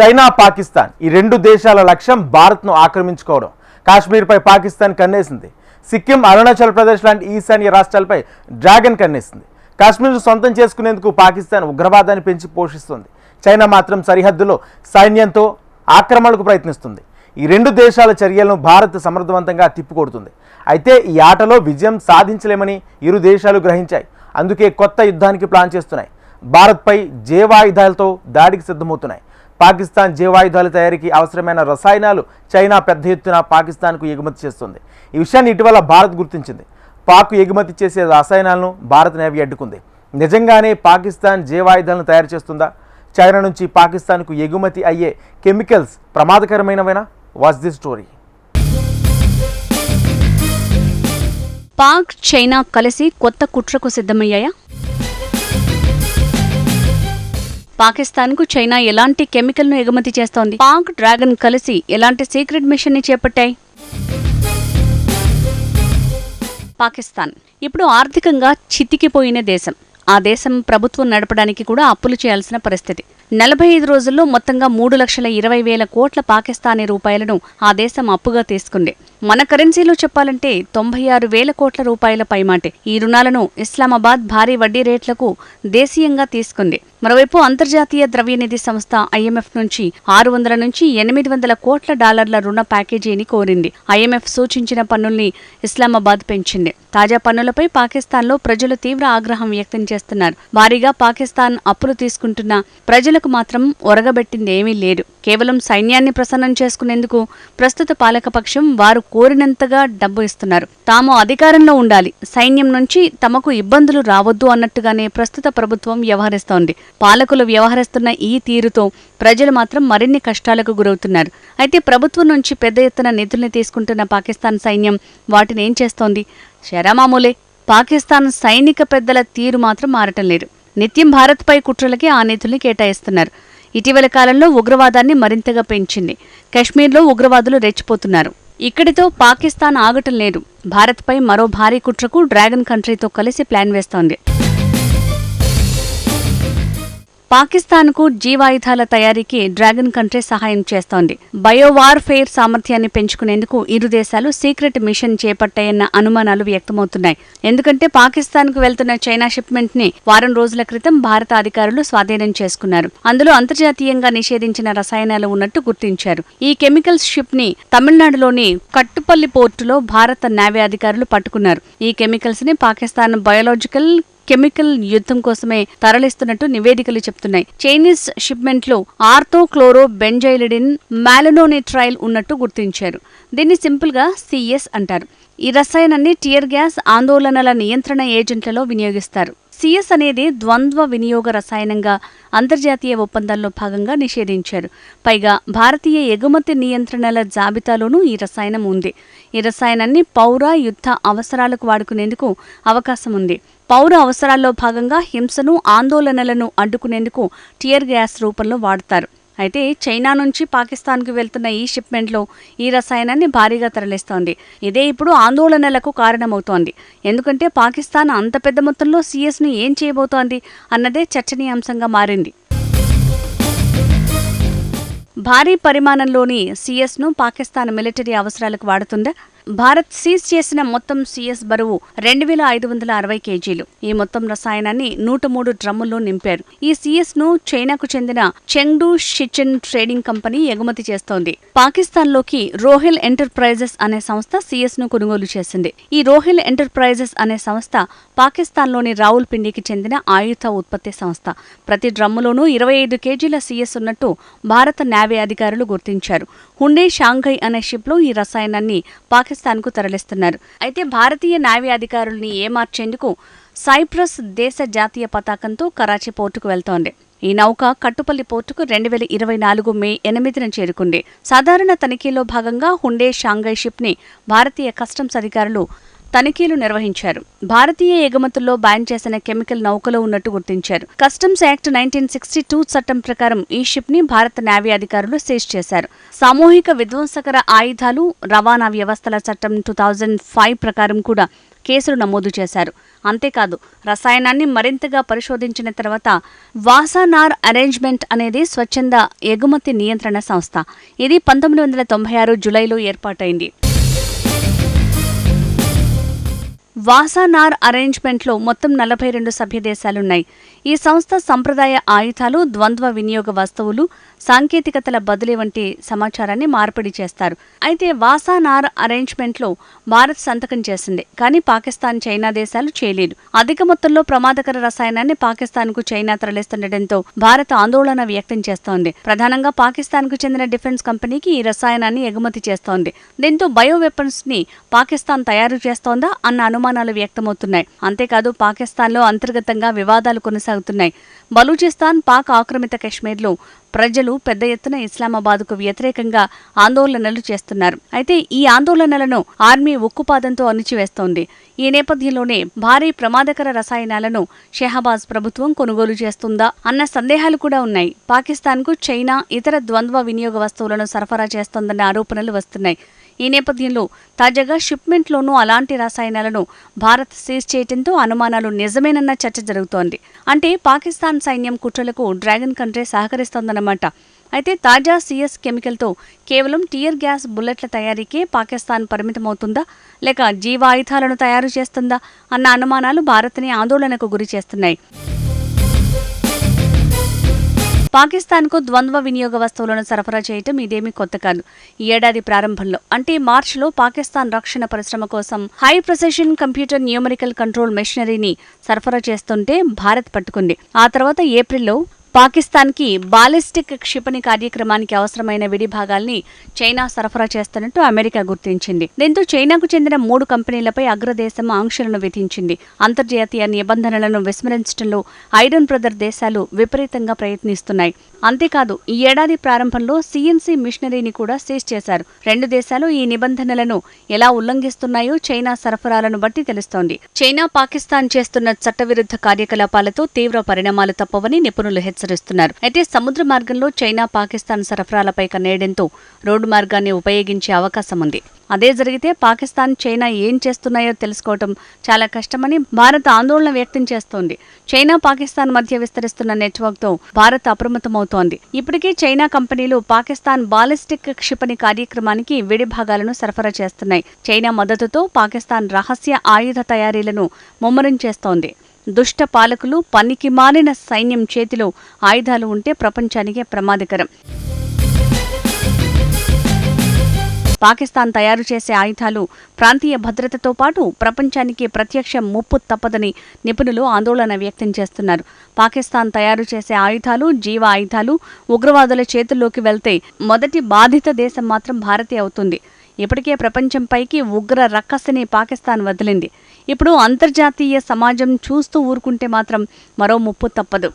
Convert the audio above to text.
China, Pakistan ఈ రెండు దేశాల లక్ష్యం భారత్ను ఆక్రమించుకోవడం. కాశ్మీర్పై పాకిస్తాన్ కన్నేసింది. సిక్కిం, అరుణాచల్ ప్రదేశ్ లాంటి ఈశాన్య రాష్ట్రాలపై డ్రాగన్ కన్నేసింది. కాశ్మీర్ను సొంతం చేసుకునేందుకు పాకిస్తాన్ ఉగ్రవాదాన్ని పెంచి పోషిస్తుంది. చైనా మాత్రం సరిహద్దులో సైన్యంతో ఆక్రమణకు ప్రయత్నిస్తుంది. ఈ రెండు దేశాల చర్యలను భారత్ సమర్థవంతంగా తిప్పికొడుతుంది. అయితే ఈ ఆటలో విజయం సాధించలేమని ఇరు దేశాలు గ్రహించాయి. అందుకే కొత్త యుద్ధానికి ప్లాన్ చేస్తున్నాయి. భారత్పై జీవాయుధాలతో దాడికి సిద్ధమవుతున్నాయి. పాకిస్తాన్ జీవాయుధాల తయారీకి అవసరమైన రసాయనాలు చైనా పెద్ద ఎత్తున పాకిస్తాన్కు ఎగుమతి చేస్తుంది. ఈ విషయాన్ని ఇటీవల భారత్ గుర్తించింది. పాక్ ఎగుమతి చేసే రసాయనాలను భారత్ నేవీ అడ్డుకుంది. నిజంగానే పాకిస్తాన్ జీవాయుధాలను తయారు చేస్తుందా? చైనా నుంచి పాకిస్తాన్కు ఎగుమతి అయ్యే కెమికల్స్ ప్రమాదకరమైనవేనా? Watch the story. Pak, China కలిసి కొత్త కుట్రకు సిద్ధమయ్యాయా? పాకిస్తాన్కు చైనా ఎలాంటి కెమికల్ను ఎగుమతి చేస్తోంది? పాక్, డ్రాగన్ కలిసి ఎలాంటి సీక్రెట్ మిషన్ ని చేపట్టాయి? పాకిస్తాన్ ఇప్పుడు ఆర్థికంగా చితికిపోయిన దేశం. ఆ దేశం ప్రభుత్వం నడపడానికి కూడా అప్పులు చేయాల్సిన పరిస్థితి. 45 రోజుల్లో మొత్తంగా 3,20,000 కోట్ల పాకిస్తానీ రూపాయలను ఆ దేశం అప్పుగా తీసుకుంది. మన కరెన్సీలో చెప్పాలంటే 96,000 కోట్ల రూపాయల పైమాటే. ఈ రుణాలను ఇస్లామాబాద్ భారీ వడ్డీ రేట్లకు దేశీయంగా తీసుకుంది. మరోవైపు అంతర్జాతీయ ద్రవ్యనిధి సంస్థ IMF నుంచి 600 నుంచి 800 కోట్ల డాలర్ల రుణ ప్యాకేజీని కోరింది. IMF సూచించిన పన్నుల్ని ఇస్లామాబాద్ పెంచింది. తాజా పన్నులపై పాకిస్తాన్లో ప్రజలు తీవ్ర ఆగ్రహం వ్యక్తం చేస్తున్నారు. భారీగా పాకిస్తాన్ అప్పులు తీసుకుంటున్న ప్రజలకు మాత్రం ఒరగబెట్టిందేమీ లేదు. కేవలం సైన్యాన్ని ప్రసన్నం చేసుకునేందుకు ప్రస్తుత పాలకపక్షం వారు కోరినంతగా డబ్బు ఇస్తున్నారు. తాము అధికారంలో ఉండాలి, సైన్యం నుంచి తమకు ఇబ్బందులు రావద్దు అన్నట్టుగానే ప్రస్తుత ప్రభుత్వం వ్యవహరిస్తోంది. పాలకులు వ్యవహరిస్తున్న ఈ తీరుతో ప్రజలు మాత్రం మరిన్ని కష్టాలకు గురవుతున్నారు. అయితే ప్రభుత్వం నుంచి పెద్ద ఎత్తున నిధుల్ని తీసుకుంటున్న పాకిస్తాన్ సైన్యం వాటిని ఏం చేస్తోంది? శరమామూలే. పాకిస్తాన్ సైనిక పెద్దల తీరు మాత్రం మారటం లేదు. నిత్యం భారత్పై కుట్రలకి ఆ నిధుల్ని కేటాయిస్తున్నారు. ఇటీవల కాలంలో ఉగ్రవాదాన్ని మరింతగా పెంచింది. కశ్మీర్లో ఉగ్రవాదులు రెచ్చిపోతున్నారు. ఇక్కడితో పాకిస్తాన్ ఆగటం లేదు. భారత్పై మరో భారీ కుట్రకు డ్రాగన్ కంట్రీతో కలిసి ప్లాన్ వేస్తోంది. పాకిస్తాన్కు జీవాయుధాల తయారీకి డ్రాగన్ కంట్రీ సహాయం చేస్తోంది. బయోవార్ఫేర్ సామర్థ్యాన్ని పెంచుకునేందుకు ఇరు దేశాలు సీక్రెట్ మిషన్ చేపట్టాయన్న అనుమానాలు వ్యక్తమవుతున్నాయి. ఎందుకంటే పాకిస్తాన్కు వెళ్తున్న చైనా షిప్మెంట్ ని వారం రోజుల క్రితం భారత అధికారులు స్వాధీనం చేసుకున్నారు. అందులో అంతర్జాతీయంగా నిషేధించిన రసాయనాలు ఉన్నట్టు గుర్తించారు. ఈ కెమికల్స్ షిప్ ని తమిళనాడులోని కట్టుపల్లి పోర్టులో భారత నేవీ అధికారులు పట్టుకున్నారు. ఈ కెమికల్స్ ని పాకిస్తాన్ బయోలాజికల్ కెమికల్ యుద్ధం కోసమే తరలిస్తున్నట్టు నివేదికలు చెప్తున్నాయి. చైనీస్ షిప్మెంట్ లో ఆర్థోక్లోరో బెంజైలిడిన్, మాలనోనిట్రైల్ ఉన్నట్టు గుర్తించారు. దీన్ని సింపుల్ గా CS అంటారు. ఈ రసాయనాన్ని టియర్ గ్యాస్, ఆందోళనల నియంత్రణ ఏజెంట్లలో వినియోగిస్తారు. CS అనేది ద్వంద్వ వినియోగ రసాయనంగా అంతర్జాతీయ ఒప్పందాల్లో భాగంగా నిషేధించారు. పైగా భారతీయ ఎగుమతి నియంత్రణల జాబితాలోనూ ఈ రసాయనం ఉంది. ఈ రసాయనాన్ని పౌర, యుద్ధ అవసరాలకు వాడుకునేందుకు అవకాశం ఉంది. పౌర అవసరాల్లో భాగంగా హింసను, ఆందోళనలను అడ్డుకునేందుకు టియర్ గ్యాస్ రూపంలో వాడతారు. అయితే చైనా నుంచి పాకిస్తాన్కు వెళ్తున్న ఈ షిప్మెంట్లో ఈ రసాయనాన్ని భారీగా తరలిస్తోంది. ఇదే ఇప్పుడు ఆందోళనలకు కారణమవుతోంది. ఎందుకంటే పాకిస్తాన్ అంత పెద్ద మొత్తంలో CS ను ఏం చేయబోతోంది అన్నదే చర్చనీయాంశంగా మారింది. భారీ పరిమాణంలోని CS ను పాకిస్తాన్ మిలిటరీ అవసరాలకు వాడుతుందా? భారత్ సీజ్ చేసిన మొత్తం CS బరువు 2,560 కేజీలు. ఈ మొత్తం రసాయనాన్ని 103 డ్రమ్ముల్లో నింపారు. ఈ CS ను చైనాకు చెందిన చెంగ్డు షిచెన్ ట్రేడింగ్ కంపెనీ ఎగుమతి చేస్తోంది. పాకిస్తాన్లోకి రోహిల్ ఎంటర్ప్రైజెస్ అనే సంస్థ CS ను కొనుగోలు చేసింది. ఈ రోహిల్ ఎంటర్ప్రైజెస్ అనే సంస్థ పాకిస్తాన్లోని రావుల్పిండికి చెందిన ఆయుధ ఉత్పత్తి సంస్థ. ప్రతి డ్రమ్ములోనూ 25 కేజీల CS ఉన్నట్టు భారత నేవీ అధికారులు గుర్తించారు. హుండే షాంఘై అనే షిప్లో ఈ రసాయనాన్ని పాకిస్తాన్కు తరలిస్తున్నారు. అయితే భారతీయ నేవీ అధికారుల్ని ఏమార్చేందుకు సైప్రస్ దేశ జాతీయ పతాకంతో కరాచీ పోర్టుకు వెళ్తోంది. ఈ నౌక కట్టుపల్లి పోర్టుకు 2024 మే 8న చేరుకుంది. సాధారణ తనిఖీలో భాగంగా హుండే షాంఘై షిప్ ని భారతీయ కస్టమ్స్ అధికారులు తనిఖీలు నిర్వహించారు. భారతీయ ఎగుమతుల్లో బ్యాన్ చేసిన కెమికల్ నౌకలో ఉన్నట్టు గుర్తించారు. కస్టమ్స్ యాక్ట్ 1962 చట్టం ప్రకారం ఈ షిప్ ని భారత నేవీ అధికారులు సీజ్ చేశారు. సామూహిక విధ్వంసకర ఆయుధాలు రవాణా వ్యవస్థల చట్టం 2005 ప్రకారం కూడా కేసులు నమోదు చేశారు. అంతేకాదు రసాయనాన్ని మరింతగా పరిశోధించిన తర్వాత వాసానార్ అరేంజ్మెంట్ అనేది స్వచ్ఛంద ఎగుమతి నియంత్రణ సంస్థ. ఇది 1996 జూలైలో ఏర్పాటైంది. వాసానార్ అరేంజ్మెంట్లో మొత్తం 42 సభ్య దేశాలున్నాయి. ఈ సంస్థ సంప్రదాయ ఆయుధాలు, ద్వంద్వ వినియోగ వస్తువులు, సాంకేతికతల బదిలీ వంటి సమాచారాన్ని మార్పిడి చేస్తారు. అయితే వాసానార్ అరేంజ్మెంట్లో భారత్ సంతకం చేసింది, కానీ పాకిస్తాన్, చైనా దేశాలు చేయలేదు. అధిక మొత్తంలో ప్రమాదకర రసాయనాన్ని పాకిస్తాన్కు చైనా తరలిస్తుండటంతో భారత్ ఆందోళన వ్యక్తం చేస్తోంది. ప్రధానంగా పాకిస్తాన్కు చెందిన డిఫెన్స్ కంపెనీకి ఈ రసాయనాన్ని ఎగుమతి చేస్తోంది. దీంతో బయో వెపన్స్ ని పాకిస్తాన్ తయారు చేస్తోందా అన్న అనుమానాలు వ్యక్తమవుతున్నాయి. అంతేకాదు పాకిస్తాన్లో అంతర్గతంగా వివాదాలు కొనసాగుతున్నాయి. బలూచిస్తాన్, పాక్ ఆక్రమిత కశ్మీర్లో ప్రజలు పెద్ద ఎత్తున ఇస్లామాబాద్కు వ్యతిరేకంగా ఆందోళనలు చేస్తున్నారు. అయితే ఈ ఆందోళనలను ఆర్మీ ఉక్కుపాదంతో అణిచివేస్తోంది. ఈ నేపథ్యంలోనే భారీ ప్రమాదకర రసాయనాలను షెహబాజ్ ప్రభుత్వం కొనుగోలు చేస్తుందా అన్న సందేహాలు కూడా ఉన్నాయి. పాకిస్తాన్కు చైనా ఇతర ద్వంద్వ వినియోగ వస్తువులను సరఫరా చేస్తోందన్న ఆరోపణలు వస్తున్నాయి. ఈ నేపథ్యంలో తాజాగా షిప్మెంట్లోనూ అలాంటి రసాయనాలను భారత్ సీజ్ చేయడంతో అనుమానాలు నిజమేనన్న చర్చ జరుగుతోంది. అంటే పాకిస్తాన్ సైన్యం కుట్రలకు డ్రాగన్ కంట్రీ సహకరిస్తోందన్నమాట. అయితే తాజా సిఎస్ కెమికల్తో కేవలం టియర్ గ్యాస్ బుల్లెట్ల తయారీకే పాకిస్తాన్ పరిమితమవుతుందా, లేక జీవాయుధాలను తయారు చేస్తుందా అన్న అనుమానాలు భారత్ని ఆందోళనకు గురి చేస్తున్నాయి. పాకిస్తాన్కు ద్వంద్వ వినియోగ వస్తువులను సరఫరా చేయటం ఇదేమీ కొత్త కాదు. ఈ ఏడాది ప్రారంభంలో అంటే మార్చిలో పాకిస్తాన్ రక్షణ పరిశ్రమ కోసం high precision computer numerical control మెషినరీని సరఫరా చేస్తుంటే భారత్ పట్టుకుంది. ఆ తర్వాత ఏప్రిల్లో పాకిస్తాన్కి బాలిస్టిక్ క్షిపణి కార్యక్రమానికి అవసరమైన విడి భాగాల్ని చైనా సరఫరా చేస్తున్నట్టు అమెరికా గుర్తించింది. దీంతో చైనాకు చెందిన 3 కంపెనీలపై అగ్రదేశం ఆంక్షలను విధించింది. అంతర్జాతీయ నిబంధనలను విస్మరించడంలో ఐరన్ బ్రదర్ దేశాలు విపరీతంగా ప్రయత్నిస్తున్నాయి. అంతేకాదు ఈ ఏడాది ప్రారంభంలో సిఎన్సి మిషనరీని కూడా సీజ్ చేశారు. 2 దేశాలు ఈ నిబంధనలను ఎలా ఉల్లంఘిస్తున్నాయో చైనా సరఫరాలను బట్టి తెలుస్తోంది. చైనా, పాకిస్తాన్ చేస్తున్న చట్టవిరుద్ధ కార్యకలాపాలతో తీవ్ర పరిణామాలు తప్పవని నిపుణులు హెచ్చరిస్తున్నారు. అయితే సముద్ర మార్గంలో చైనా, పాకిస్తాన్ సరఫరాలపై కన్నేయడంతో రోడ్డు మార్గాన్ని ఉపయోగించే అవకాశం ఉంది. అదే జరిగితే పాకిస్తాన్, చైనా ఏం చేస్తున్నాయో తెలుసుకోవటం చాలా కష్టమని భారత్ ఆందోళన వ్యక్తం చేస్తోంది. చైనా, పాకిస్తాన్ మధ్య విస్తరిస్తున్న నెట్వర్క్తో భారత్ అప్రమత్తమవుతోంది. ఇప్పటికే చైనా కంపెనీలు పాకిస్తాన్ బాలిస్టిక్ క్షిపణి కార్యక్రమానికి విడి భాగాలను సరఫరా చేస్తున్నాయి. చైనా మద్దతుతో పాకిస్తాన్ రహస్య ఆయుధ తయారీలను ముమ్మరం చేస్తోంది. దుష్ట పాలకులు, పనికి మాలిన సైన్యం చేతిలో ఆయుధాలు ఉంటే ప్రపంచానికే ప్రమాదకరం. పాకిస్తాన్ తయారు చేసే ఆయుధాలు ప్రాంతీయ భద్రతతో పాటు ప్రపంచానికి ప్రత్యక్ష ముప్పు తప్పదని నిపుణులు ఆందోళన వ్యక్తం చేస్తున్నారు. పాకిస్తాన్ తయారు చేసే ఆయుధాలు, జీవ ఆయుధాలు ఉగ్రవాదుల చేతుల్లోకి వెళ్తే మొదటి బాధిత దేశం మాత్రం భారతే అవుతుంది. ఇప్పటికే ప్రపంచంపైకి ఉగ్ర రక్కసిని పాకిస్తాన్ వదిలింది. ఇప్పుడు అంతర్జాతీయ సమాజం చూస్తూ ఊరుకుంటే మాత్రం మరో ముప్పు తప్పదు.